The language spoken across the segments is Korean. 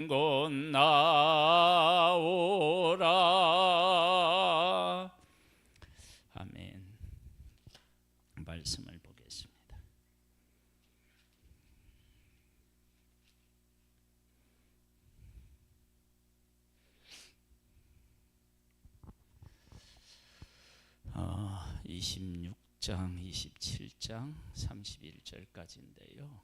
곳 나오라. 아멘. 말씀을 보겠습니다. 어, 26장, 27장, 31절까지인데요.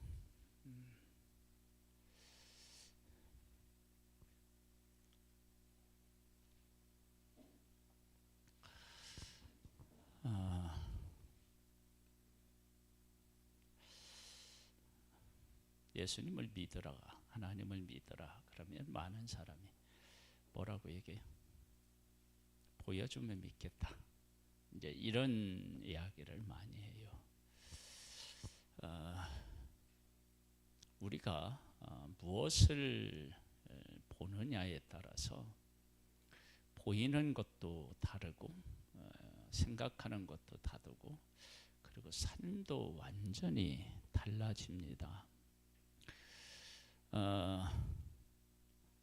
예수님을 믿으라, 하나님을 믿으라. 그러면 많은 사람이 뭐라고 얘기해요? 보여주면 믿겠다. 이제 이런 이야기를 많이 해요. 우리가 무엇을 보느냐에 따라서 보이는 것도 다르고 생각하는 것도 다르고 그리고 삶도 완전히 달라집니다.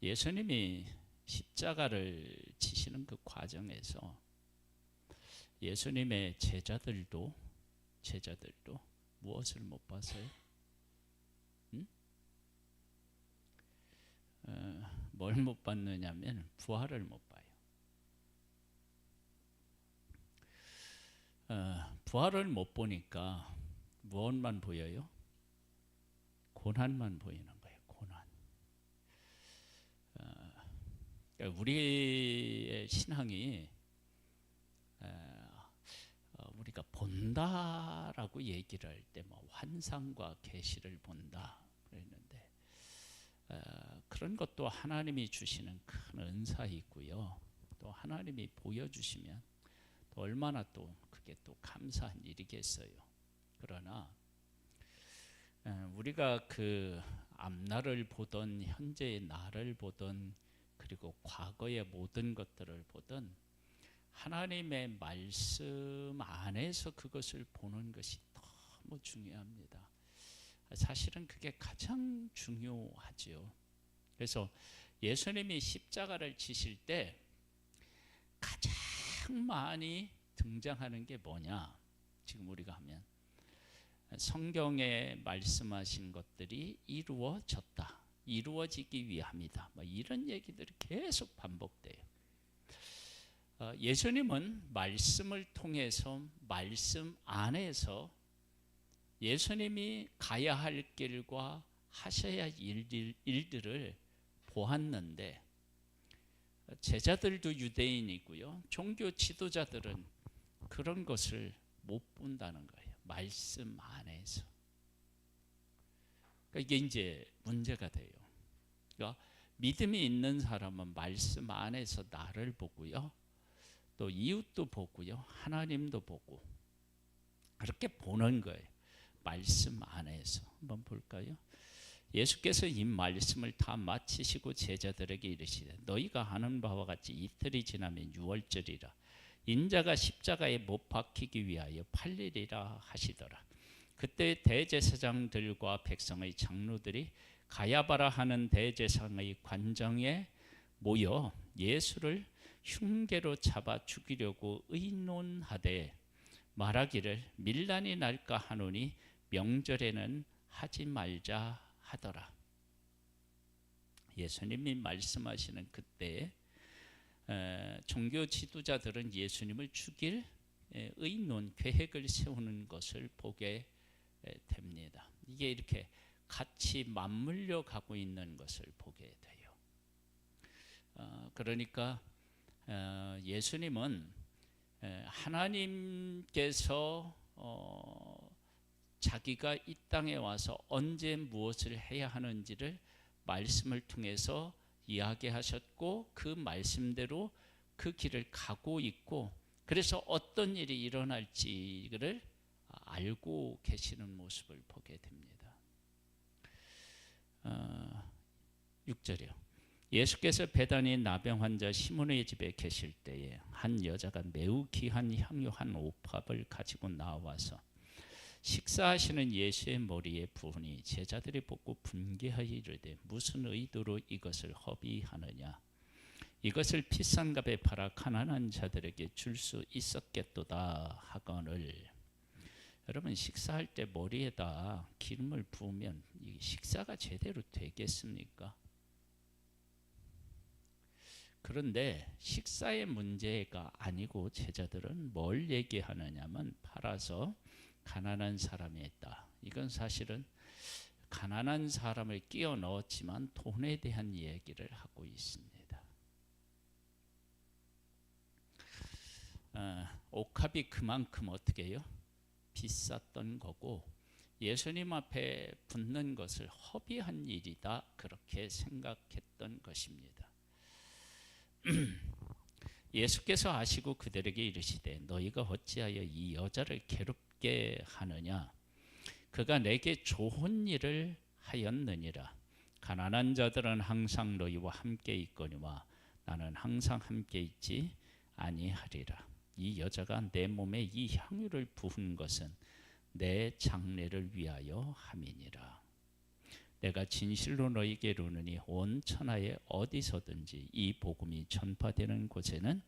예수님이 십자가를 지시는 그 과정에서 예수님의 제자들도 무엇을 못 봤어요? 뭘 못 봤느냐면 부활을 못 봐요. 부활을 못 보니까 무엇만 보여요? 고난만 보이는 거예요. 고난. 그러니까 우리의 신앙이 우리가 본다라고 얘기를 할 때 뭐 환상과 계시를 본다 그랬는데 그런 것도 하나님이 주시는 큰 은사이고요. 또 하나님이 보여주시면 또 얼마나 또 그게 또 감사한 일이겠어요. 그러나 우리가 그 앞날을 보던 현재의 나를 보던 그리고 과거의 모든 것들을 보던 하나님의 말씀 안에서 그것을 보는 것이 너무 중요합니다. 사실은 그게 가장 중요하죠. 그래서 예수님이 십자가를 지실 때 가장 많이 등장하는 게 뭐냐? 지금 우리가 하면 성경에 말씀하신 것들이 이루어졌다, 이루어지기 위함이다, 뭐 이런 얘기들이 계속 반복돼요. 예수님은 말씀을 통해서 말씀 안에서 예수님이 가야 할 길과 하셔야 할 일들을 보았는데 제자들도 유대인이고요. 종교 지도자들은 그런 것을 못 본다는 거예요. 말씀 안에서. 그러니까 이게 이제 문제가 돼요. 그러니까 믿음이 있는 사람은 말씀 안에서 나를 보고요. 또 이웃도 보고요. 하나님도 보고 그렇게 보는 거예요. 말씀 안에서. 한번 볼까요? 예수께서 이 말씀을 다 마치시고 제자들에게 이르시되 너희가 아는 바와 같이 이틀이 지나면 유월절이라 인자가 십자가에 못 박히기 위하여 팔리리라 하시더라. 그때 대제사장들과 백성의 장로들이 가야바라 하는 대제사장의 관정에 모여 예수를 흉계로 잡아 죽이려고 의논하되 말하기를 밀란이 날까 하노니 명절에는 하지 말자 하더라. 예수님이 말씀하시는 그때 종교 지도자들은 예수님을 죽일 의논 계획을 세우는 것을 보게 됩니다. 이게 이렇게 같이 맞물려 가고 있는 것을 보게 돼요. 그러니까 예수님은 하나님께서 자기가 이 땅에 와서 언제 무엇을 해야 하는지를 말씀을 통해서 이야기하셨고 그 말씀대로 그 길을 가고 있고 그래서 어떤 일이 일어날지를 알고 계시는 모습을 보게 됩니다. 6절이요. 예수께서 베다니 나병 환자 시몬의 집에 계실 때에 한 여자가 매우 귀한 향유 한 옥합을 가지고 나와서 식사하시는 예수의 머리에 부으니 제자들이 보고 분개하여 이르되 무슨 의도로 이것을 허비하느냐. 이것을 비싼 값에 팔아 가난한 자들에게 줄 수 있었겠도다 하거늘. 여러분, 식사할 때 머리에다 기름을 부으면 이 식사가 제대로 되겠습니까? 그런데 식사의 문제가 아니고 제자들은 뭘 얘기하느냐면 팔아서 가난한 사람이 있다. 이건 사실은 가난한 사람을 끼워 넣었지만 돈에 대한 얘기를 하고 있습니다. 옥합이 그만큼 어떻게 해요? 비쌌던 거고 예수님 앞에 붙는 것을 허비한 일이다, 그렇게 생각했던 것입니다. 예수께서 아시고 그들에게 이르시되 너희가 어찌하여 이 여자를 괴롭게 하느냐. 그가 내게 좋은 일을 하였느니라. 가난한 자들은 항상 너희와 함께 있거니와 나는 항상 함께 있지 아니하리라. 이 여자가 내 몸에 이 향유를 부은 것은 내 장례를 위하여 함이니라. 내가 진실로 너희에게 이르노니 온 천하에 어디서든지 이 복음이 전파되는 곳에는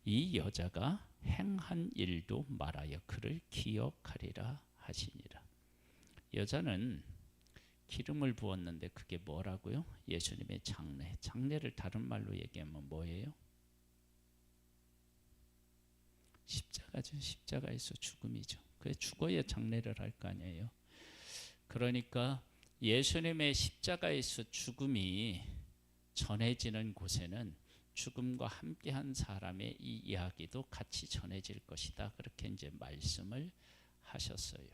이 여자가 행한 일도 말하여 그를 기억하리라 하시니라. 여자는 기름을 부었는데 그게 뭐라고요? 예수님의 장례. 장례를 다른 말로 얘기하면 뭐예요? 십자가죠. 십자가에서 죽음이죠. 그래 죽어야 장례를 할 거 아니에요. 그러니까 예수님의 십자가에서 죽음이 전해지는 곳에는 죽음과 함께한 사람의 이 이야기도 같이 전해질 것이다, 그렇게 이제 말씀을 하셨어요.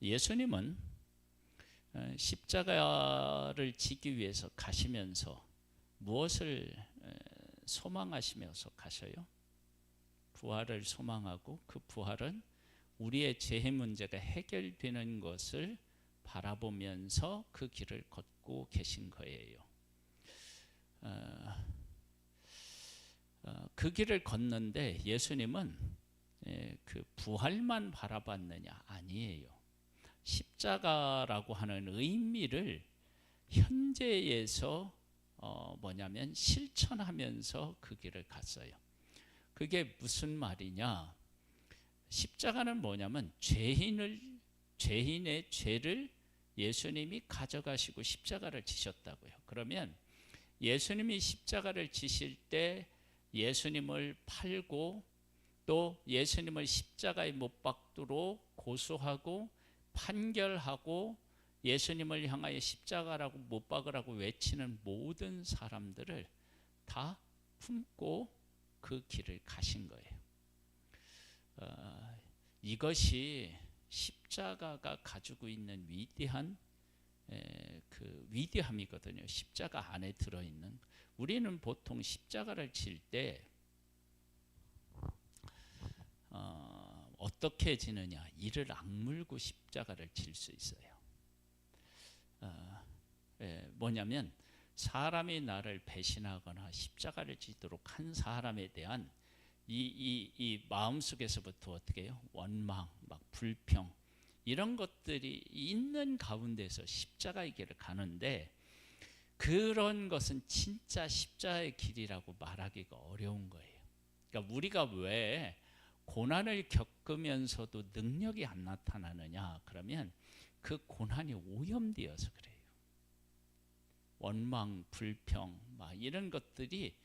예수님은 십자가를 지기 위해서 가시면서 무엇을 소망하시면서 가셔요? 부활을 소망하고 그 부활은 우리의 죄의 문제가 해결되는 것을 바라보면서 그 길을 걷고 계신 거예요. 그 길을 걷는데 예수님은 그 부활만 바라봤느냐? 아니에요. 십자가라고 하는 의미를 현재에서 뭐냐면 실천하면서 그 길을 갔어요. 그게 무슨 말이냐? 십자가는 뭐냐면 죄인의 죄를 예수님이 가져가시고 십자가를 지셨다고요. 그러면 예수님이 십자가를 지실 때 예수님을 팔고 또 예수님을 십자가에 못 박도록 고소하고 판결하고 예수님을 향하여 십자가라고 못 박으라고 외치는 모든 사람들을 다 품고 그 길을 가신 거예요. 이것이 십자가가 가지고 있는 위대한 그 위대함이거든요. 십자가 안에 들어있는. 우리는 보통 십자가를 칠 때 어떻게 지느냐? 이를 악물고 십자가를 칠 수 있어요. 뭐냐면 사람이 나를 배신하거나 십자가를 지도록 한 사람에 대한 이 마음속에서부터 어떻게 해요? 원망, 막 불평, 이런 것들이 있는 가운데서 십자가의 길을 가는데, 그런 것은 진짜 십자가의 길이라고 말하기가 어려운 거예요. 그러니까 우리가 왜 고난을 겪으면서도 능력이 안 나타나느냐? 그러면 그 고난이 오염되어서 그래요. 원망, 불평, 막 이런 것들이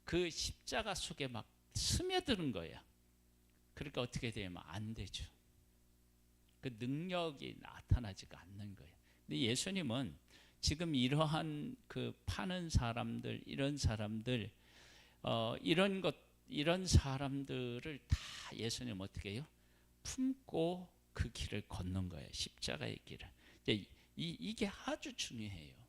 그 십자가 속에 막 스며드는 거예요. 그러니까 어떻게 되면 안 되죠. 그 능력이 나타나지가 않는 거예요. 근데 예수님은 지금 이러한 그 파는 사람들, 이런 사람들, 이런 사람들을 다 예수님 어떻게 해요? 품고 그 길을 걷는 거예요. 십자가의 길을. 이게 아주 중요해요.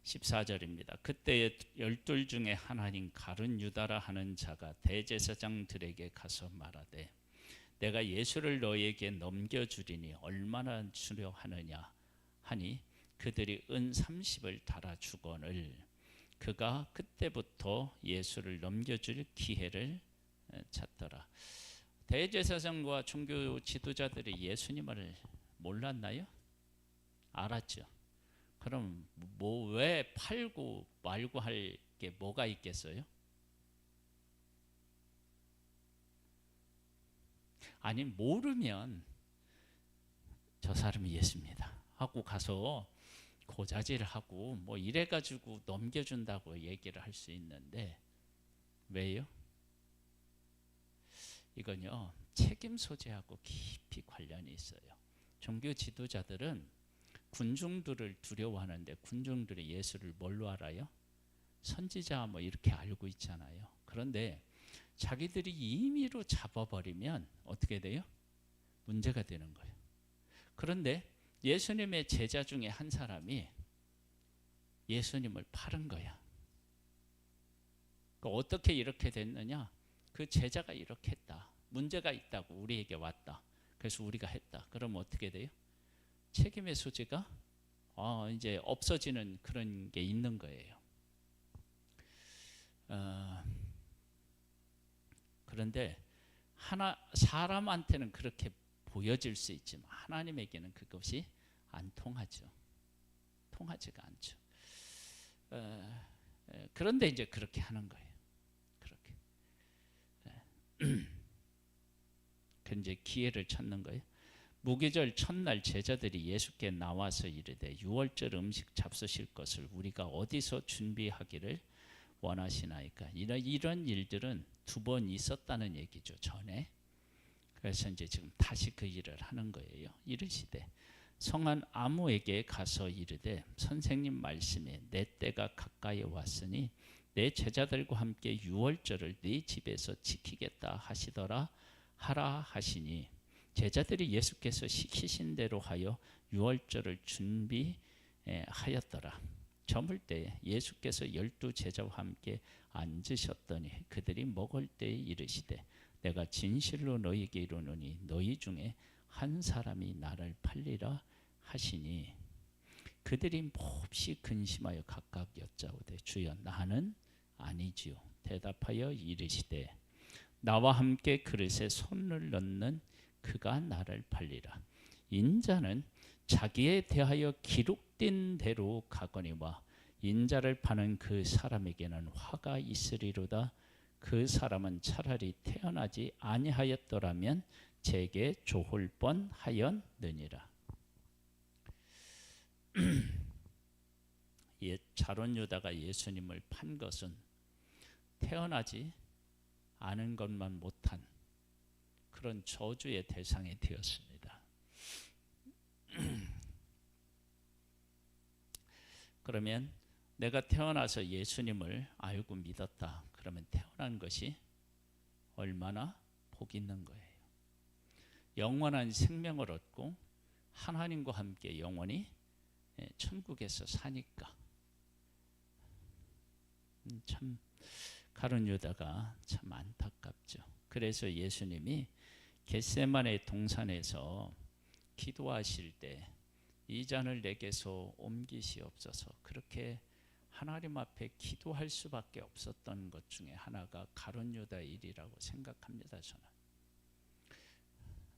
14절입니다. 그때 12 중에 하나인 가룟 유다라 하는 자가 대제사장들에게 가서 말하되 내가 예수를 너희에게 넘겨주리니 얼마나 주려 하느냐? 하니 그들이 은 30을 달아 주거늘 그가 그때부터 예수를 넘겨줄 기회를 찾더라. 대제사장과 종교 지도자들이 예수님을 몰랐나요? 알았죠. 그럼 뭐 왜 팔고 말고 할 게 뭐가 있겠어요? 아니 모르면 저 사람이 예수입니다 하고 가서 고자질을 하고 뭐 이래가지고 넘겨준다고 얘기를 할 수 있는데 왜요? 이건요 책임 소재하고 깊이 관련이 있어요. 종교 지도자들은 군중들을 두려워하는데 군중들이 예수를 뭘로 알아요? 선지자 뭐 이렇게 알고 있잖아요. 그런데 자기들이 임의로 잡아버리면 어떻게 돼요? 문제가 되는 거예요. 그런데 예수님의 제자 중에 한 사람이 예수님을 팔은 거야. 그러니까 어떻게 이렇게 됐느냐? 그 제자가 이렇게 했다. 문제가 있다고 우리에게 왔다. 그래서 우리가 했다. 그럼 어떻게 돼요? 책임의 소재가 이제 없어지는 그런 게 있는 거예요. 그런데 사람한테는 그렇게 보여질 수 있지만 하나님에게는 그것이 안 통하죠. 통하지가 않죠. 그런데 이제 그렇게 하는 거예요. 그렇게. 이제 기회를 찾는 거예요. 무교절 첫날 제자들이 예수께 나와서 이르되 유월절 음식 잡수실 것을 우리가 어디서 준비하기를 원하시나이까. 이런 일들은 2번 있었다는 얘기죠. 전에. 그래서 이제 지금 다시 그 일을 하는 거예요. 이르시되 성한 아무에게 가서 이르되 선생님 말씀에 내 때가 가까이 왔으니 내 제자들과 함께 유월절을 네 집에서 지키겠다 하시더라 하라 하시니 제자들이 예수께서 시키신 대로 하여 유월절을 준비하였더라. 저물 때에 예수께서 12 제자와 함께 앉으셨더니 그들이 먹을 때에 이르시되 내가 진실로 너희에게 이르노니 너희 중에 한 사람이 나를 팔리라 하시니 그들이 몹시 근심하여 각각 여짜오되 주여 나는 아니지요. 대답하여 이르시되 나와 함께 그릇에 손을 넣는 그가 나를 팔리라. 인자는 자기에 대하여 기록된 대로 가거니와 인자를 파는 그 사람에게는 화가 있으리로다. 그 사람은 차라리 태어나지 아니하였더라면 제게 좋을 뻔하였느니라. 자론 유다가 예수님을 판 것은 태어나지 않은 것만 못한 그런 저주의 대상이 되었습니다. 그러면 내가 태어나서 예수님을 알고 믿었다. 그러면 태어난 것이 얼마나 복 있는 거예요. 영원한 생명을 얻고 하나님과 함께 영원히 천국에서 사니까. 참 가룟 유다가 참 안타깝죠. 그래서 예수님이 겟세마네 동산에서 기도하실 때 이 잔을 내게서 옮기시옵소서 그렇게 하나님 앞에 기도할 수밖에 없었던 것 중에 하나가 가룟 유다의 일이라고 생각합니다. 저는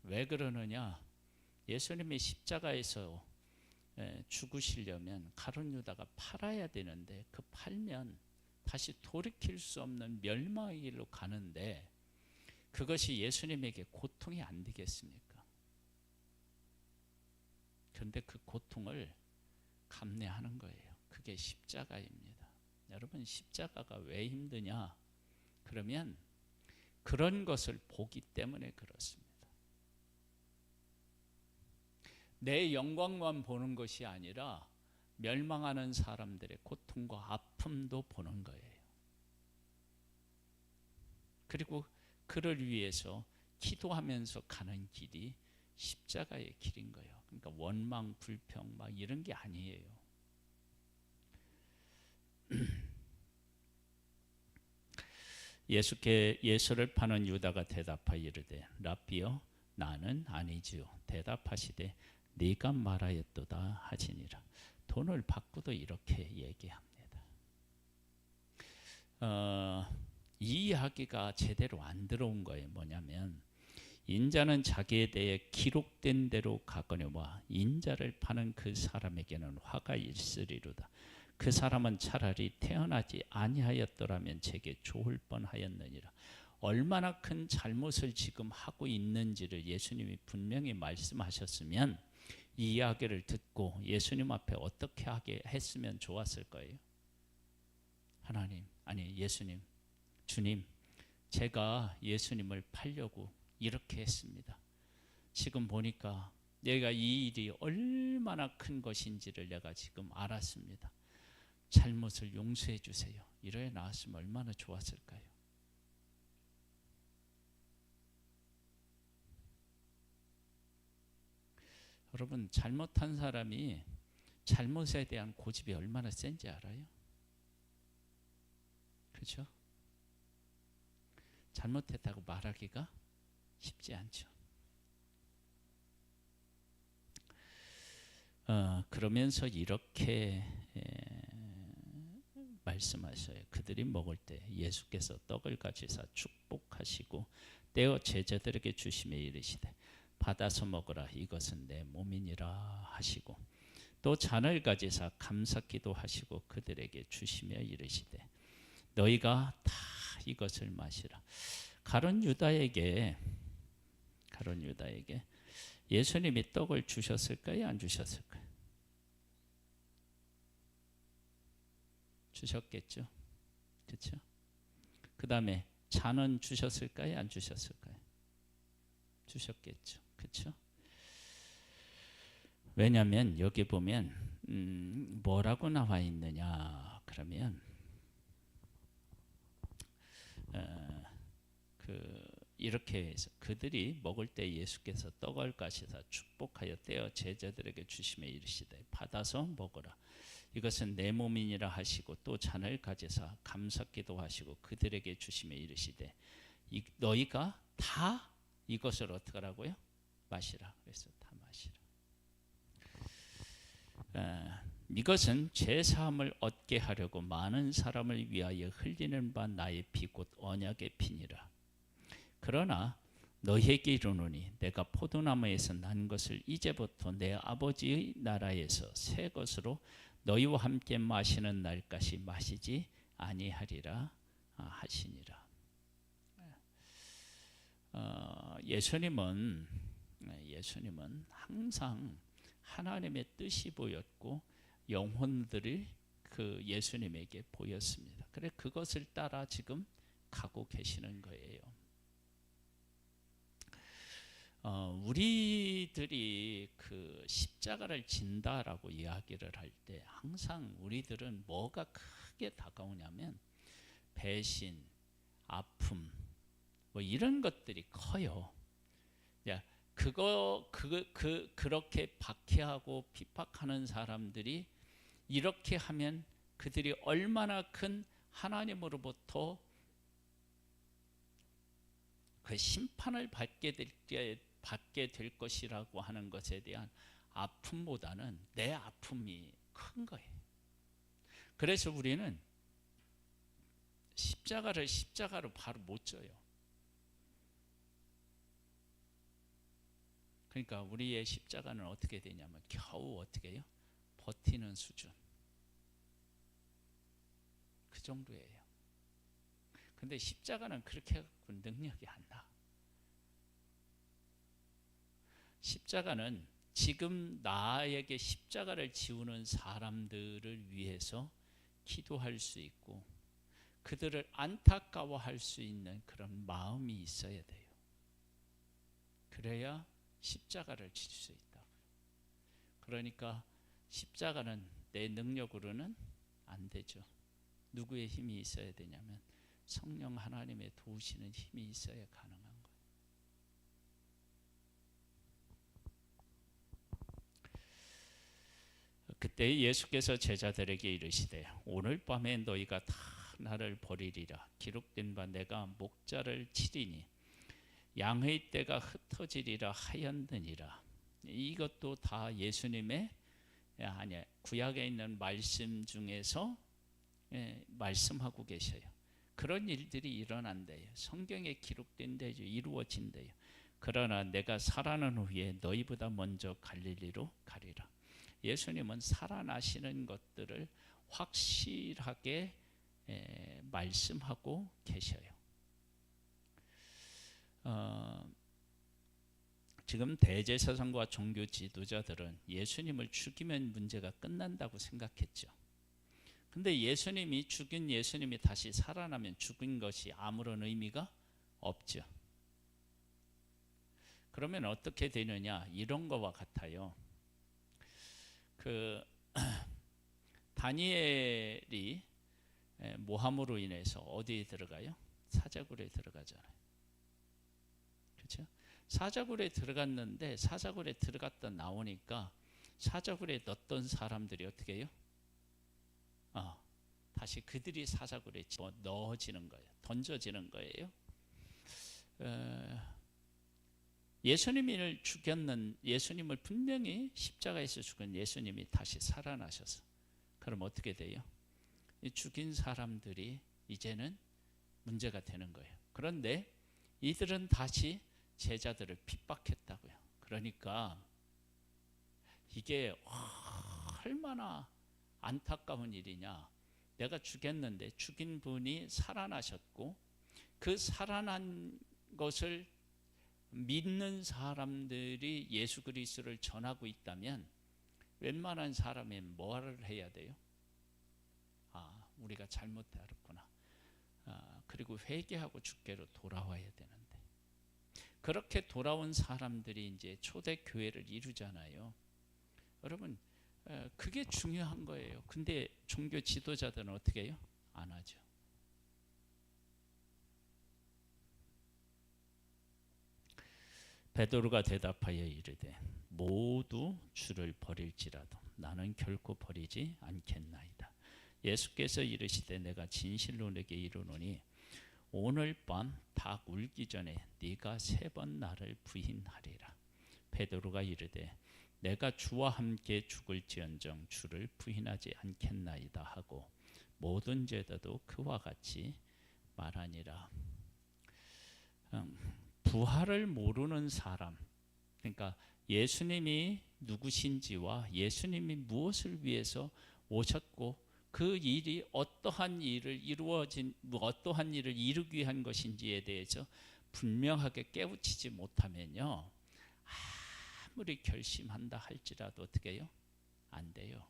왜 그러느냐, 예수님이 십자가에서 죽으시려면 가룟 유다가 팔아야 되는데 그 팔면 다시 돌이킬 수 없는 멸망의 길로 가는데 그것이 예수님에게 고통이 안 되겠습니까? 그런데 그 고통을 감내하는 거예요. 그게 십자가입니다. 여러분 십자가가 왜 힘드냐? 그러면 그런 것을 보기 때문에 그렇습니다. 내 영광만 보는 것이 아니라 멸망하는 사람들의 고통과 아픔도 보는 거예요. 그리고 그를 위해서 기도하면서 가는 길이 십자가의 길인 거예요. 그러니까 원망, 불평 막 이런 게 아니에요. 예수를 파는 유다가 대답하여 이르되 랍비여 나는 아니지요. 대답하시되 네가 말하였도다 하시니라. 돈을 받고도 이렇게 얘기합니다. 이 이야기가 제대로 안 들어온 거예요. 뭐냐면 인자는 자기에 대해 기록된 대로 가거니와 인자를 파는 그 사람에게는 화가 있으리로다. 그 사람은 차라리 태어나지 아니하였더라면 제게 좋을 뻔하였느니라. 얼마나 큰 잘못을 지금 하고 있는지를 예수님이 분명히 말씀하셨으면 이 이야기를 듣고 예수님 앞에 어떻게 하게 했으면 좋았을 거예요. 하나님, 아니 예수님, 주님, 제가 예수님을 팔려고 이렇게 했습니다. 지금 보니까 내가 이 일이 얼마나 큰 것인지를 내가 지금 알았습니다. 잘못을 용서해 주세요. 이래 나왔으면 얼마나 좋았을까요? 여러분, 잘못한 사람이 잘못에 대한 고집이 얼마나 센지 알아요? 그렇죠? 잘못했다고 말하기가 쉽지 않죠. 그러면서 이렇게 말씀하셔요. 그들이 먹을 때 예수께서 떡을 가지사 축복하시고 떼어 제자들에게 주시며 이르시되 받아서 먹으라 이것은 내 몸이니라 하시고 또 잔을 가지사 감사기도 하시고 그들에게 주시며 이르시되 너희가 다 이것을 마시라. 가룟 유다에게 예수님이 떡을 주셨을까요? 안 주셨을까요? 주셨겠죠. 그렇죠? 그 다음에 잔은 주셨을까요? 안 주셨을까요? 주셨겠죠. 그렇죠? 왜냐하면 여기 보면 뭐라고 나와 있느냐 그러면 이렇게 해서 그들이 먹을 때 예수께서 떡을 가시사 축복하여 떼어 제자들에게 주시며 이르시되 받아서 먹으라 이것은 내 몸이니라 하시고 또 잔을 가지사 감사기도 하시고 그들에게 주시며 이르시되 너희가 다 이것을 어떻게 하라고요? 마시라. 그래서 다 마시라. 이것은 죄 사함을 얻게 하려고 많은 사람을 위하여 흘리는 바 나의 피 곧 언약의 피니라. 그러나 너희에게 이르노니 내가 포도나무에서 난 것을 이제부터 내 아버지의 나라에서 새 것으로 너희와 함께 마시는 날까지 마시지 아니하리라 하시니라. 예수님은 항상 하나님의 뜻이 보였고 영혼들이 그 예수님에게 보였습니다. 그래 그것을 따라 지금 가고 계시는 거예요. 우리들이 그 십자가를 진다라고 이야기를 할 때 항상 우리들은 뭐가 크게 다가오냐면 배신, 아픔, 뭐 이런 것들이 커요. 그렇게 박해하고 핍박하는 사람들이 이렇게 하면 그들이 얼마나 큰 하나님으로부터 그 심판을 받게 될 것이라고 하는 것에 대한 아픔보다는 내 아픔이 큰 거예요. 그래서 우리는 십자가로 바로 못 져요. 그러니까 우리의 십자가는 어떻게 되냐면 겨우 어떻게 해요? 버티는 수준. 그 정도예요. 근데 십자가는 그렇게 능력이 안 나. 십자가는 지금 나에게 십자가를 지우는 사람들을 위해서 기도할 수 있고 그들을 안타까워할 수 있는 그런 마음이 있어야 돼요. 그래야 십자가를 질 수 있다. 그러니까 십자가는 내 능력으로는 안 되죠. 누구의 힘이 있어야 되냐면 성령 하나님의 도우시는 힘이 있어야 가능한 거예요. 그때 예수께서 제자들에게 이르시되 오늘 밤에 너희가 다 나를 버리리라. 기록된 바 내가 목자를 치리니 양의 떼가 흩어지리라 하였느니라. 이것도 다 예수님의 아니 구약에 있는 말씀 중에서 말씀하고 계셔요. 그런 일들이 일어난대요. 성경에 기록된 데요. 이루어진대요. 그러나 내가 살아난 후에 너희보다 먼저 갈릴리로 가리라. 예수님은 살아나시는 것들을 확실하게 말씀하고 계셔요. 지금 대제사장과 종교 지도자들은 예수님을 죽이면 문제가 끝난다고 생각했죠. 근데 예수님이 죽인 예수님이 다시 살아나면 죽은 것이 아무런 의미가 없죠. 그러면 어떻게 되느냐? 이런 거와 같아요. 다니엘이 모함으로 인해서 어디에 들어가요? 사자굴에 들어가잖아요. 그렇죠? 사자굴에 들어갔는데 사자굴에 들어갔다 나오니까 사자굴에 넣었던 사람들이 어떻게 해요? 다시 그들이 사자굴에 넣어지는 거예요. 던져지는 거예요. 예수님을 분명히 십자가에서 죽은 예수님이 다시 살아나셔서 그럼 어떻게 돼요? 죽인 사람들이 이제는 문제가 되는 거예요. 그런데 이들은 다시 제자들을 핍박했다고요. 그러니까 이게 얼마나 안타까운 일이냐. 내가 죽였는데 죽인 분이 살아나셨고 그 살아난 것을 믿는 사람들이 예수 그리스도를 전하고 있다면 웬만한 사람이 뭐를 해야 돼요? 우리가 잘못했구나. 그리고 회개하고 주께로 돌아와야 되는데 그렇게 돌아온 사람들이 이제 초대교회를 이루잖아요. 여러분 그게 중요한 거예요. 근데 종교 지도자들은 어떻게 해요? 안 하죠. 베드로가 대답하여 이르되 모두 주를 버릴지라도 나는 결코 버리지 않겠나이다. 예수께서 이르시되 내가 진실로 내게 이르노니 오늘 밤 닭 울기 전에 네가 3번 나를 부인하리라. 베드로가 이르되 내가 주와 함께 죽을지언정 주를 부인하지 않겠나이다 하고 모든 제자도 그와 같이 말하니라. 부활을 모르는 사람, 그러니까 예수님이 누구신지와 예수님이 무엇을 위해서 오셨고 그 일이 어떠한 일을 이루기 위한 것인지에 대해서 분명하게 깨우치지 못하면요, 아무리 결심한다 할지라도 어떻게 해요? 안 돼요.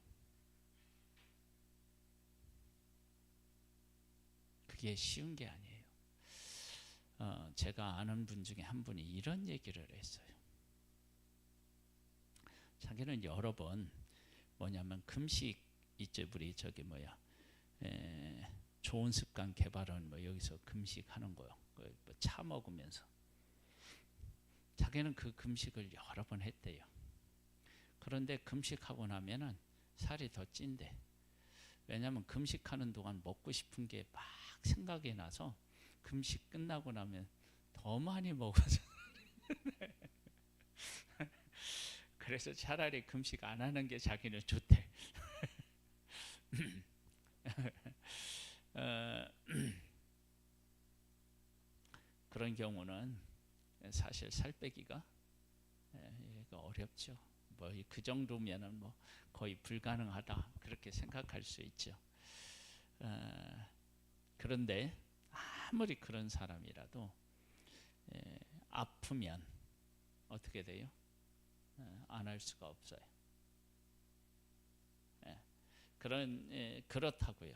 그게 쉬운 게 아니에요. 제가 아는 분 중에 한 분이 이런 얘기를 했어요. 자기는 여러 번 뭐냐면 금식 있죠. 우리 좋은 습관 개발은 여기서 금식하는 거요. 차 먹으면서 자기는 그 금식을 여러 번 했대요. 그런데 금식하고 나면은 살이 더 찐대. 왜냐하면 금식하는 동안 먹고 싶은 게 막 생각이 나서 금식 끝나고 나면 더 많이 먹어서 그래서 차라리 금식 안 하는 게 자기는 좋대. 그런 경우는 사실 살 빼기가 어렵죠. 그 정도면은 거의 불가능하다 그렇게 생각할 수 있죠. 그런데 아무리 그런 사람이라도 아프면 어떻게 돼요? 안 할 수가 없어요. 그렇다고요.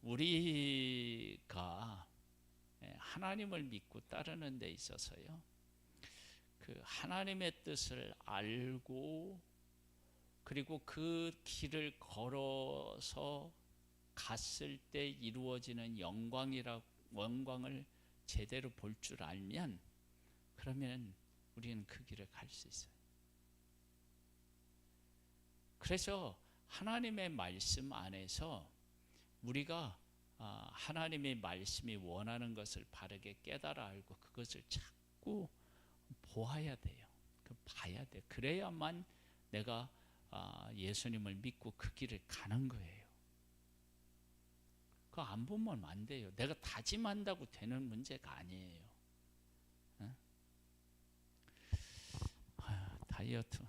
우리가 하나님을 믿고 따르는 데 있어서요, 그 하나님의 뜻을 알고 그리고 그 길을 걸어서 갔을 때 이루어지는 영광을 제대로 볼 줄 알면 그러면 우리는 그 길을 갈 수 있어요. 그래서 하나님의 말씀 안에서 우리가 하나님의 말씀이 원하는 것을 바르게 깨달아 알고 그것을 자꾸 보아야 돼요. 봐야 돼. 그래야만 내가 예수님을 믿고 그 길을 가는 거예요. 그거 안 보면 안 돼요. 내가 다짐한다고 되는 문제가 아니에요. 어? 다이어트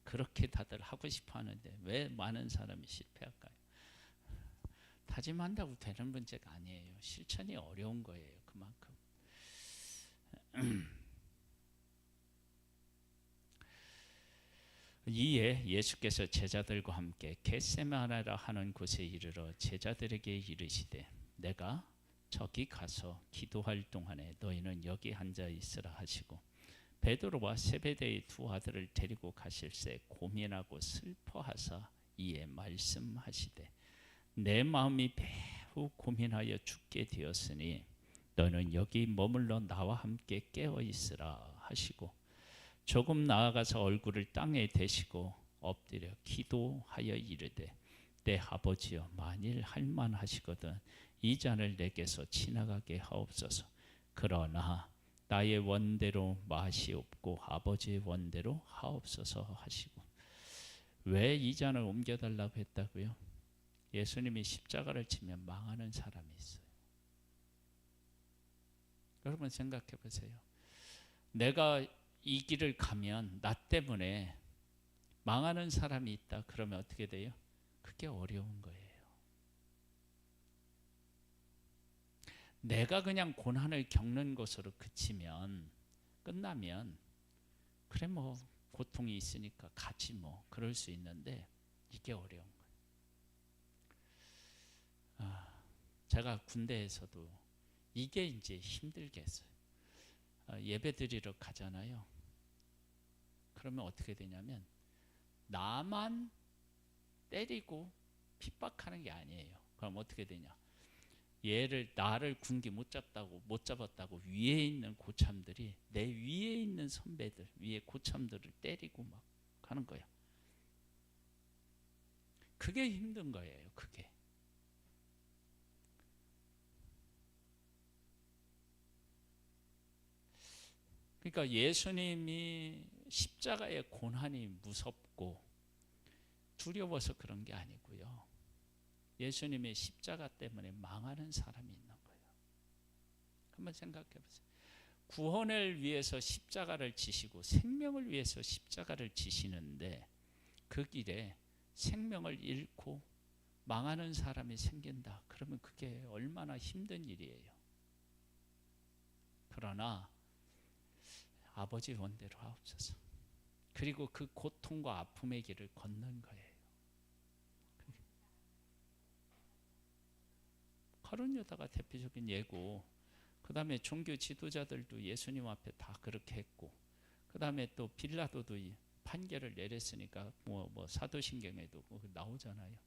그렇게 다들 하고 싶어 하는데 왜 많은 사람이 실패할까요? 다짐한다고 되는 문제가 아니에요. 실천이 어려운 거예요. 그만큼. 이에 예수께서 제자들과 함께 겟세마네라 하는 곳에 이르러 제자들에게 이르시되 내가 저기 가서 기도할 동안에 너희는 여기 앉아 있으라 하시고 베드로와 세베대의 두 아들을 데리고 가실새 고민하고 슬퍼하사 이에 말씀하시되 내 마음이 매우 고민하여 죽게 되었으니 너는 여기 머물러 나와 함께 깨어 있으라 하시고 조금 나아가서 얼굴을 땅에 대시고 엎드려 기도하여 이르되 내 아버지여 만일 할만하시거든 이 잔을 내게서 지나가게 하옵소서. 그러나 나의 원대로 마시옵고 아버지의 원대로 하옵소서 하시고. 왜 이 잔을 옮겨달라고 했다고요? 예수님이 십자가를 지면 망하는 사람이 있어요. 여러분 생각해 보세요. 내가 이 길을 가면 나 때문에 망하는 사람이 있다. 그러면 어떻게 돼요? 그게 어려운 거예요. 내가 그냥 고난을 겪는 것으로 그치면 끝나면 그래 뭐 고통이 있으니까 가지 뭐 그럴 수 있는데 이게 어려운 거예요. 제가 군대에서도 이게 이제 힘들겠어요. 예배 드리러 가잖아요. 그러면 어떻게 되냐면 나만 때리고 핍박하는 게 아니에요. 그럼 어떻게 되냐? 나를 군기 못 잡았다고 위에 있는 고참들이 내 위에 있는 선배들, 위에 고참들을 때리고 막 가는 거야. 그게 힘든 거예요. 그게. 그러니까 예수님이 십자가의 고난이 무섭고 두려워서 그런 게 아니고요. 예수님의 십자가 때문에 망하는 사람이 있는 거예요. 한번 생각해 보세요. 구원을 위해서 십자가를 지시고 생명을 위해서 십자가를 지시는데 그 길에 생명을 잃고 망하는 사람이 생긴다. 그러면 그게 얼마나 힘든 일이에요. 그러나 아버지 원대로 하옵소서. 그리고 그 고통과 아픔의 길을 걷는 거예요. 가룟 유다가 대표적인 예고. 그 다음에 종교 지도자들도 예수님 앞에 다 그렇게 했고, 그 다음에 또 빌라도도 판결을 내렸으니까 뭐 사도신경에도 나오잖아요.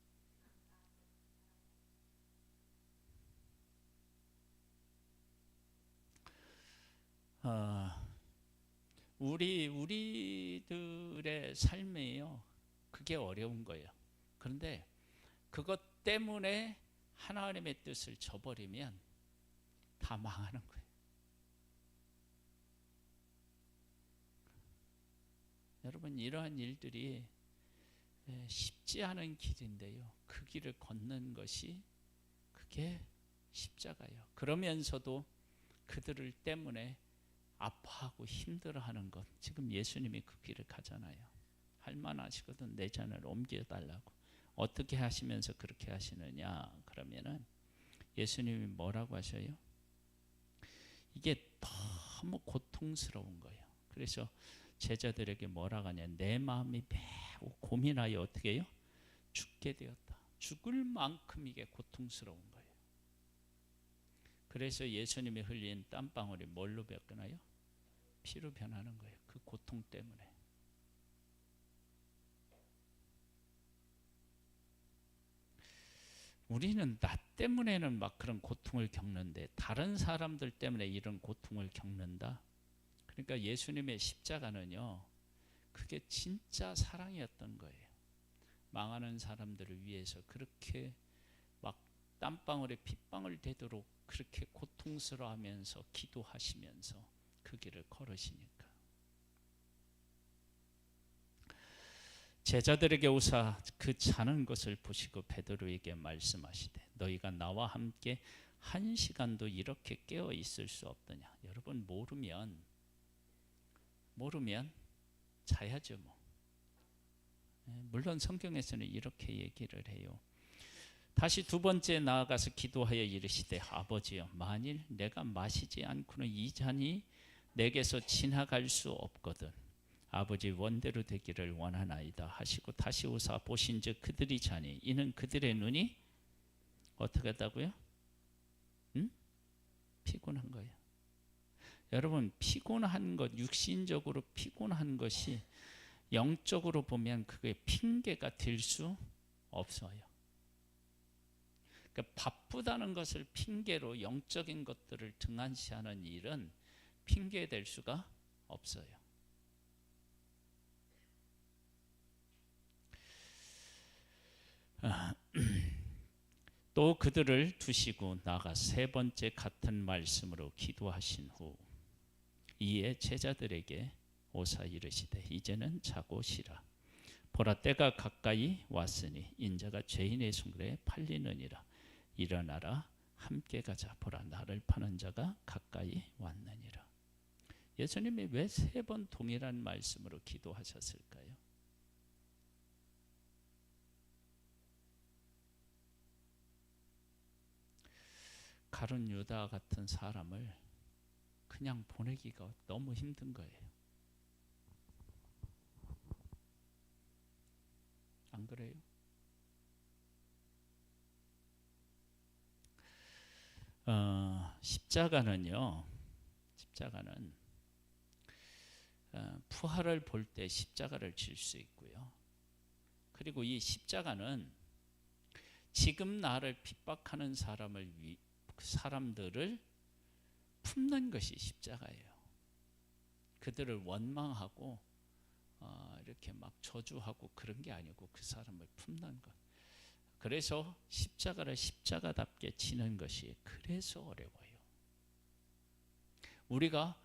우리들의 삶이요, 그게 어려운 거예요. 그런데 그것 때문에 하나님의 뜻을 저버리면 다 망하는 거예요. 여러분, 이러한 일들이 쉽지 않은 길인데요, 그 길을 걷는 것이 그게 십자가예요. 그러면서도 그들을 때문에 아파하고 힘들어하는 것, 지금 예수님이 그 길을 가잖아요. 할만하시거든 내 잔을 옮겨달라고. 어떻게 하시면서 그렇게 하시느냐? 그러면은 예수님이 뭐라고 하셔요? 이게 너무 고통스러운 거예요. 그래서 제자들에게 뭐라고 하냐? 내 마음이 매우 고민하여 어떻게 해요? 죽게 되었다. 죽을 만큼 이게 고통스러운 거예요. 그래서 예수님이 흘린 땀방울이 뭘로 변하나요? 피로 변하는 거예요. 그 고통 때문에. 우리는 나 때문에는 막 그런 고통을 겪는데 다른 사람들 때문에 이런 고통을 겪는다. 그러니까 예수님의 십자가는요, 그게 진짜 사랑이었던 거예요. 망하는 사람들을 위해서 그렇게 막 땀방울에 핏방울 되도록 그렇게 고통스러워하면서 기도하시면서 그 길을 걸으시니까. 제자들에게 오사 그 자는 것을 보시고 베드로에게 말씀하시되 너희가 나와 함께 1시간도 이렇게 깨어 있을 수 없더냐. 여러분, 모르면 자야죠 뭐. 물론 성경에서는 이렇게 얘기를 해요. 다시 두 번째 나아가서 기도하여 이르시되 아버지여, 만일 내가 마시지 않고는 이 잔이 내게서 지나갈 수 없거든 아버지 원대로 되기를 원하나이다 하시고 다시 오사 보신즉 그들이 자니 이는 그들의 눈이 어떻게 했다고요? 피곤한 거예요. 여러분, 피곤한 것, 육신적으로 피곤한 것이 영적으로 보면 그게 핑계가 될 수 없어요. 그러니까 바쁘다는 것을 핑계로 영적인 것들을 등한시하는 일은 핑계될 수가 없어요. 또 그들을 두시고 나가 세 번째 같은 말씀으로 기도하신 후 이에 제자들에게 오사 이르시되 이제는 자고 쉬라. 보라, 때가 가까이 왔으니 인자가 죄인의 손에 팔리느니라. 일어나라, 함께 가자. 보라, 나를 파는 자가 가까이 왔느니라. 예수님이 왜 세 번 동일한 말씀으로 기도하셨을까요? 가룟 유다 같은 사람을 그냥 보내기가 너무 힘든 거예요. 안 그래요? 십자가는 부활을 볼 때 십자가를 질 수 있고요. 그리고 이 십자가는 지금 나를 핍박하는 사람들을 품는 것이 십자가예요. 그들을 원망하고 이렇게 막 저주하고 그런 게 아니고 그 사람을 품는 것. 그래서 십자가를 십자가답게 지는 것이 그래서 어려워요. 우리가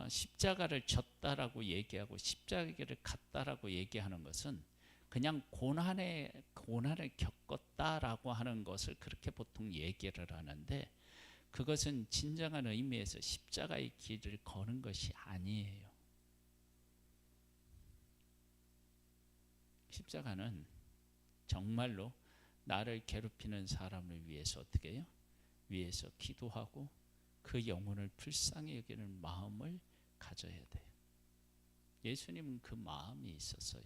십자가를 졌다라고 얘기하고 십자가를 갔다라고 얘기하는 것은 그냥 고난을 겪었다라고 하는 것을 그렇게 보통 얘기를 하는데 그것은 진정한 의미에서 십자가의 길을 거는 것이 아니에요. 십자가는 정말로 나를 괴롭히는 사람을 위해서 어떻게 해요? 위해서 기도하고 그 영혼을 불쌍히 여기는 마음을 가져야 돼요. 예수님은 그 마음이 있었어요.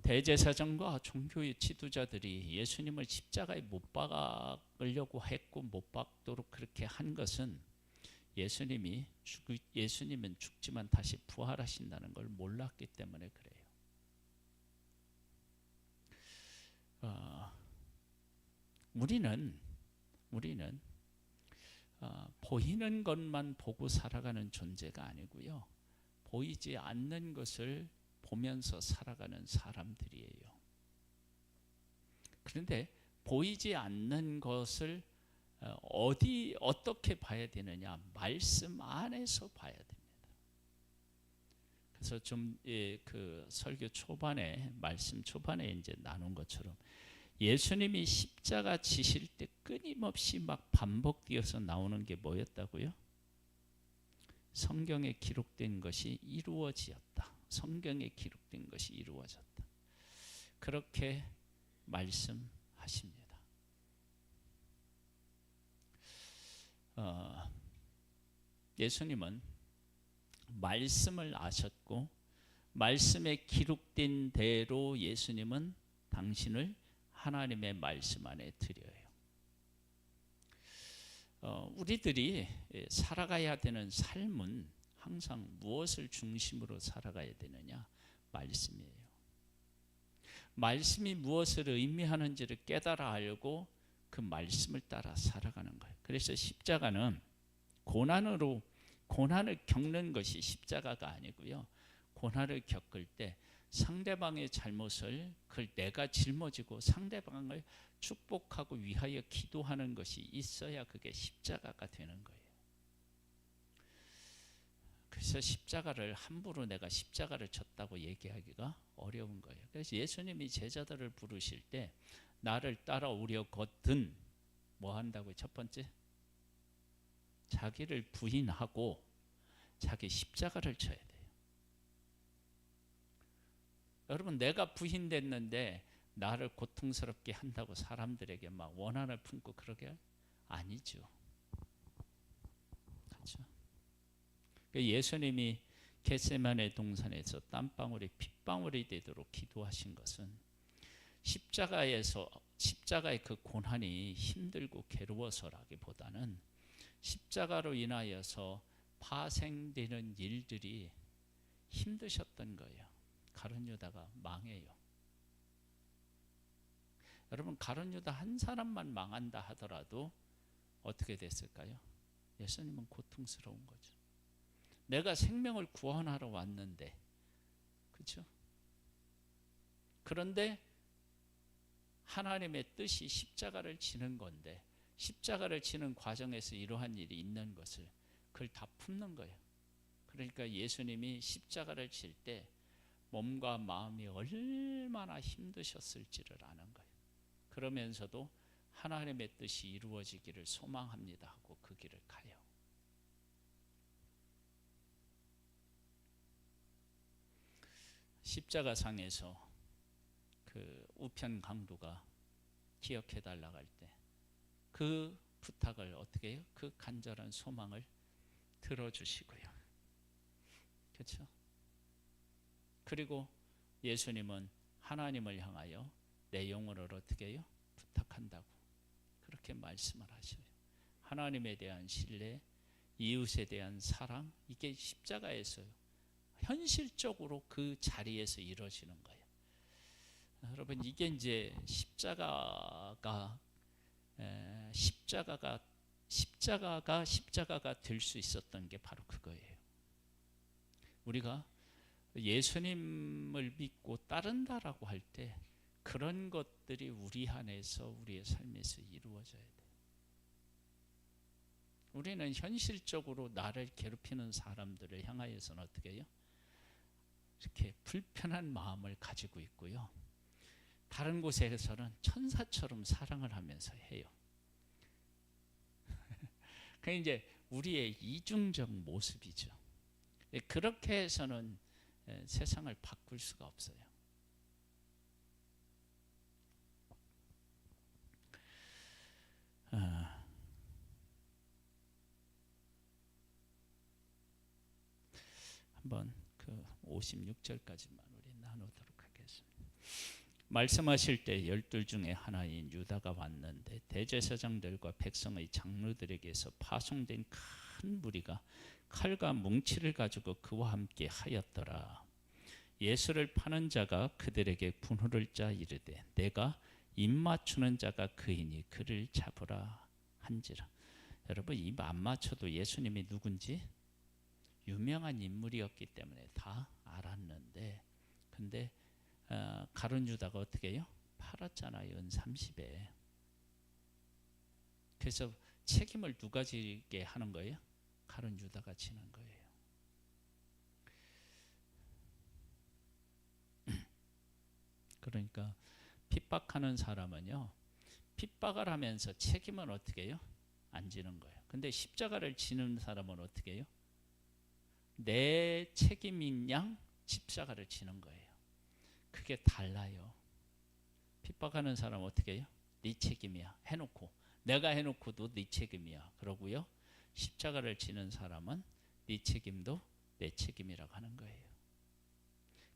대제사장과 종교의 지도자들이 예수님을 십자가에 못 박으려고 했고 못 박도록 그렇게 한 것은 예수님은 죽지만 다시 부활하신다는 걸 몰랐기 때문에 그래요. 우리는 보이는 것만 보고 살아가는 존재가 아니고요. 보이지 않는 것을 보면서 살아가는 사람들이에요. 그런데 보이지 않는 것을 어떻게 봐야 되느냐? 말씀 안에서 봐야 됩니다. 그래서 그 설교 초반에 말씀 초반에 이제 나눈 것처럼 예수님이 십자가 지실 때 끊임없이 막 반복되어서 나오는 게 뭐였다고요? 성경에 기록된 것이 이루어지었다. 성경에 기록된 것이 이루어졌다. 그렇게 말씀하십니다. 예수님은 말씀을 아셨고 말씀에 기록된 대로 예수님은 당신을 하나님의 말씀 안에 드려요. 우리들이 살아가야 되는 삶은 항상 무엇을 중심으로 살아가야 되느냐? 말씀이에요. 말씀이 무엇을 의미하는지를 깨달아 알고 그 말씀을 따라 살아가는 거예요. 그래서 십자가는 고난을 겪는 것이 십자가가 아니고요. 고난을 겪을 때 상대방의 잘못을 그걸 내가 짊어지고 상대방을 축복하고 위하여 기도하는 것이 있어야 그게 십자가가 되는 거예요. 그래서 십자가를 함부로 내가 십자가를 졌다고 얘기하기가 어려운 거예요. 그래서 예수님이 제자들을 부르실 때 나를 따라오려거든 뭐 한다고요? 첫 번째, 자기를 부인하고 자기 십자가를 져야 돼요. 여러분, 내가 부인됐는데 나를 고통스럽게 한다고 사람들에게 막 원한을 품고 그러게 아니죠. 그렇죠? 예수님이 겟세마네 동산에서 땀방울이 핏방울이 되도록 기도하신 것은 십자가의 그 고난이 힘들고 괴로워서라기보다는 십자가로 인하여서 파생되는 일들이 힘드셨던 거예요. 가룟 유다가 망해요. 여러분, 가룟 유다 한 사람만 망한다 하더라도 어떻게 됐을까요? 예수님은 고통스러운 거죠. 내가 생명을 구원하러 왔는데, 그렇죠? 그런데 하나님의 뜻이 십자가를 지는 건데, 십자가를 지는 과정에서 이러한 일이 있는 것을 그걸 다 품는 거예요. 그러니까 예수님이 십자가를 질 때 몸과 마음이 얼마나 힘드셨을지를 아는 거예요. 그러면서도 하나님의 뜻이 이루어지기를 소망합니다 하고 그 길을 가요. 십자가상에서 그 우편 강도가 기억해 달라고 할 때 그 부탁을 어떻게 해요? 그 간절한 소망을 들어주시고요. 그렇죠? 그리고 예수님은 하나님을 향하여 내 영혼을 어떻게 해요? 부탁한다고 그렇게 말씀을 하셔요. 하나님에 대한 신뢰, 이웃에 대한 사랑, 이게 십자가에서 현실적으로 그 자리에서 이루어지는 거예요. 여러분, 이게 이제 십자가가 될 수 있었던 게 바로 그거예요. 우리가 예수님을 믿고 따른다라고 할 때 그런 것들이 우리 안에서 우리의 삶에서 이루어져야 돼요. 우리는 현실적으로 나를 괴롭히는 사람들을 향하여서는 어떻게 해요? 이렇게 불편한 마음을 가지고 있고요. 다른 곳에서는 천사처럼 사랑을 하면서 해요. 그게 이제 우리의 이중적 모습이죠. 그렇게 해서는 세상을 바꿀 수가 없어요. 한번 그 56절까지만 우리 나누도록 하겠습니다. 말씀하실 때 12 중에 하나인 유다가 왔는데 대제사장들과 백성의 장로들에게서 파송된 큰 무리가 칼과 뭉치를 가지고 그와 함께 하였더라. 예수를 파는 자가 그들에게 분호를 짜 이르되 내가 입맞추는 자가 그이니 그를 잡으라 한지라. 여러분, 입 안 맞춰도 예수님이 누군지 유명한 인물이었기 때문에 다 알았는데, 근데 가룟 유다가 어떻게 해요? 팔았잖아요. 은 30에. 그래서 책임을 누가 지게 하는 거예요? 가룟 유다가 지는 거예요. 그러니까 핍박하는 사람은요, 핍박을 하면서 책임은 어떻게 해요? 안 지는 거예요. 근데 십자가를 지는 사람은 어떻게 해요? 내 책임인 양 십자가를 지는 거예요. 그게 달라요. 핍박하는 사람은 어떻게 해요? 네 책임이야 해놓고, 내가 해놓고도 네 책임이야 그러고요. 십자가를 지는 사람은 네 책임도 내 책임이라고 하는 거예요.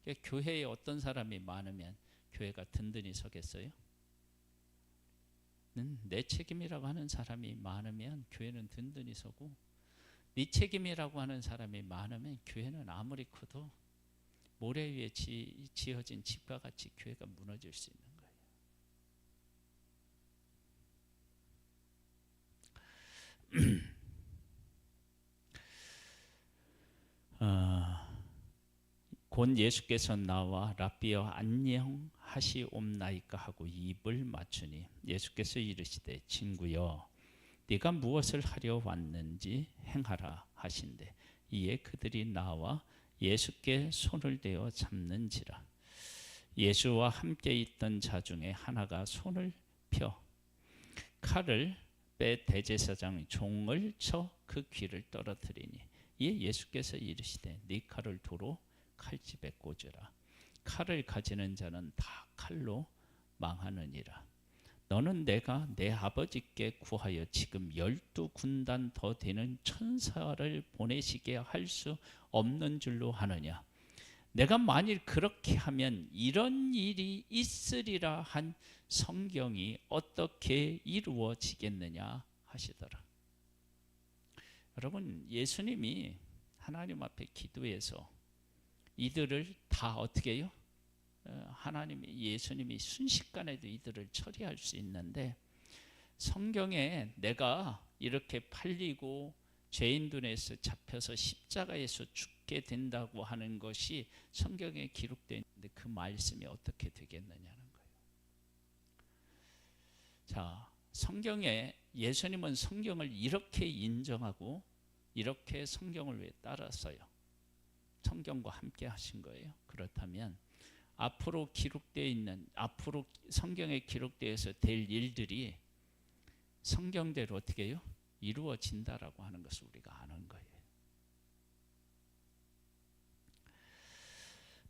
그러니까 교회에 어떤 사람이 많으면 교회가 든든히 서겠어요? 내 책임이라고 하는 사람이 많으면 교회는 든든히 서고, 네 책임이라고 하는 사람이 많으면 교회는 아무리 커도 모래 위에 지어진 집과 같이 교회가 무너질 수 있는 거예요. 곧 예수께서 나와 랍비여 안녕하시옵나이까 하고 입을 맞추니 예수께서 이르시되 친구여 네가 무엇을 하려 왔는지 행하라 하신대 이에 그들이 나와 예수께 손을 대어 잡는지라. 예수와 함께 있던 자 중에 하나가 손을 펴 칼을 빼 대제사장 종을 쳐 그 귀를 떨어뜨리니 이에 예수께서 이르시되 네 칼을 도로 칼집에 꽂으라. 칼을 가지는 자는 다 칼로 망하느니라. 너는 내가 내 아버지께 구하여 지금 12군단 더 되는 천사를 보내시게 할 수 없는 줄로 하느냐. 내가 만일 그렇게 하면 이런 일이 있으리라 한 성경이 어떻게 이루어지겠느냐 하시더라. 여러분, 예수님이 하나님 앞에 기도해서 이들을 다 어떻게 해요? 예수님이 순식간에도 이들을 처리할 수 있는데 성경에 내가 이렇게 팔리고 죄인 눈에서 잡혀서 십자가에서 죽게 된다고 하는 것이 성경에 기록되어 있는데 그 말씀이 어떻게 되겠느냐는 거예요. 자, 성경에 예수님은 성경을 이렇게 인정하고 이렇게 성경을 왜 따랐어요? 성경과 함께 하신 거예요. 그렇다면 앞으로 성경에 기록되어서 될 일들이 성경대로 어떻게 해요? 이루어진다라고 하는 것을 우리가 아는 거예요.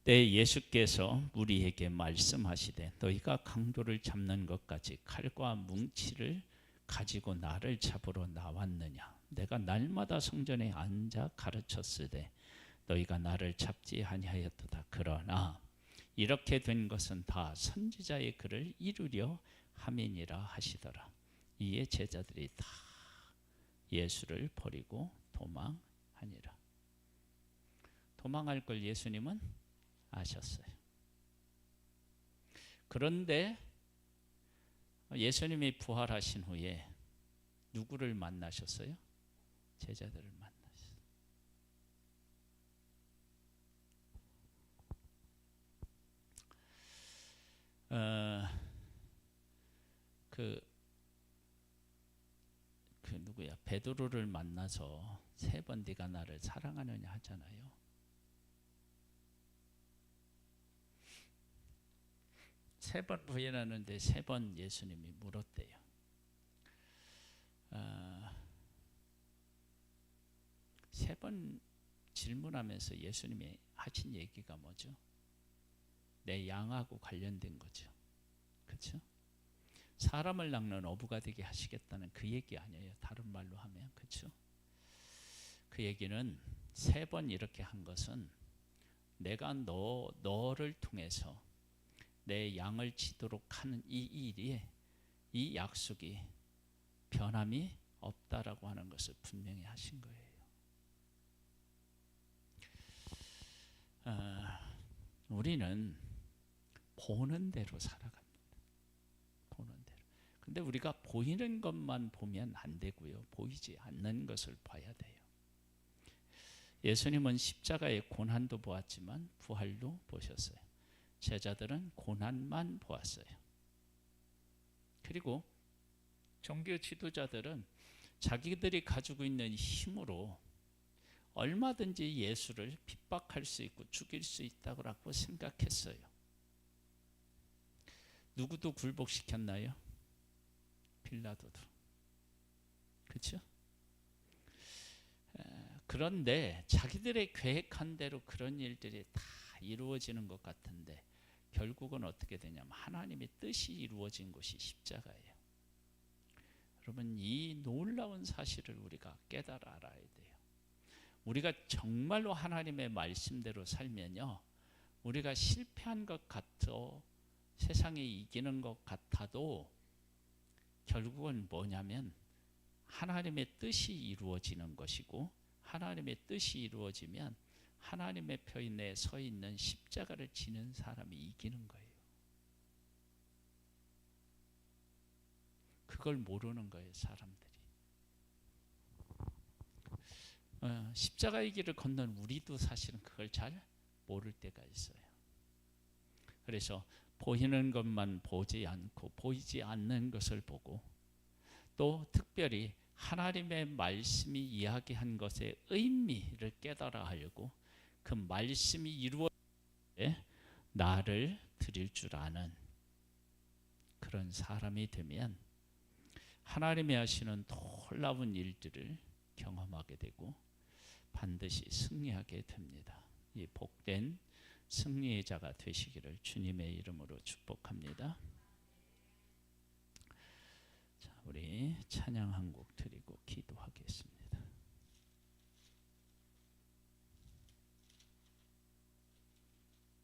때 예수께서 우리에게 말씀하시되 너희가 강도를 잡는 것까지 칼과 뭉치를 가지고 나를 잡으러 나왔느냐. 내가 날마다 성전에 앉아 가르쳤으되 너희가 나를 잡지 아니하였도다. 그러나 이렇게 된 것은 다 선지자의 글을 이루려 함이니라 하시더라. 이에 제자들이 다 예수를 버리고 도망하니라. 도망할 걸 예수님은 아셨어요. 그런데 예수님이 부활하신 후에 누구를 만나셨어요? 제자들을 만나셨어요. 누구야? 베드로를 만나서 3번 네가 나를 사랑하느냐 하잖아요. 세 번 부인하는데 3번 예수님이 물었대요. 3번 질문하면서 예수님이 하신 얘기가 뭐죠? 내 양하고 관련된 거죠. 그렇죠? 사람을 낚는 어부가 되게 하시겠다는 그 얘기 아니에요. 다른 말로 하면. 그렇죠? 그 얘기는 3번 이렇게 한 것은 내가 너를 통해서 내 양을 치도록 하는 이 일이, 이 약속이 변함이 없다라고 하는 것을 분명히 하신 거예요. 우리는 보는 대로 살아갑니다. 보는 대로. 근데 우리가 보이는 것만 보면 안 되고요. 보이지 않는 것을 봐야 돼요. 예수님은 십자가의 고난도 보았지만 부활도 보셨어요. 제자들은 고난만 보았어요. 그리고 종교 지도자들은 자기들이 가지고 있는 힘으로 얼마든지 예수를 핍박할 수 있고 죽일 수 있다고 생각했어요. 누구도 굴복시켰나요? 빌라도도. 그렇죠? 그런데 자기들의 계획한 대로 그런 일들이 다 이루어지는 것 같은데 결국은 어떻게 되냐면 하나님의 뜻이 이루어진 곳이 십자가예요. 여러분, 이 놀라운 사실을 우리가 깨달아 알아야 돼요. 우리가 정말로 하나님의 말씀대로 살면요, 우리가 실패한 것 같아 세상에 이기는 것 같아도 결국은 뭐냐면 하나님의 뜻이 이루어지는 것이고, 하나님의 뜻이 이루어지면 하나님의 편에 서 있는 십자가를 지는 사람이 이기는 거예요. 그걸 모르는 거예요, 사람들이. 십자가의 길을 걷는 우리도 사실은 그걸 잘 모를 때가 있어요. 그래서 보이는 것만 보지 않고 보이지 않는 것을 보고, 또 특별히 하나님의 말씀이 이야기한 것의 의미를 깨달아 알고 그 말씀이 이루어질 때 나를 드릴 줄 아는 그런 사람이 되면 하나님이 하시는 놀라운 일들을 경험하게 되고 반드시 승리하게 됩니다. 이 복된 승리의 자가 되시기를 주님의 이름으로 축복합니다. 자, 우리 찬양 한 곡 드리고 기도.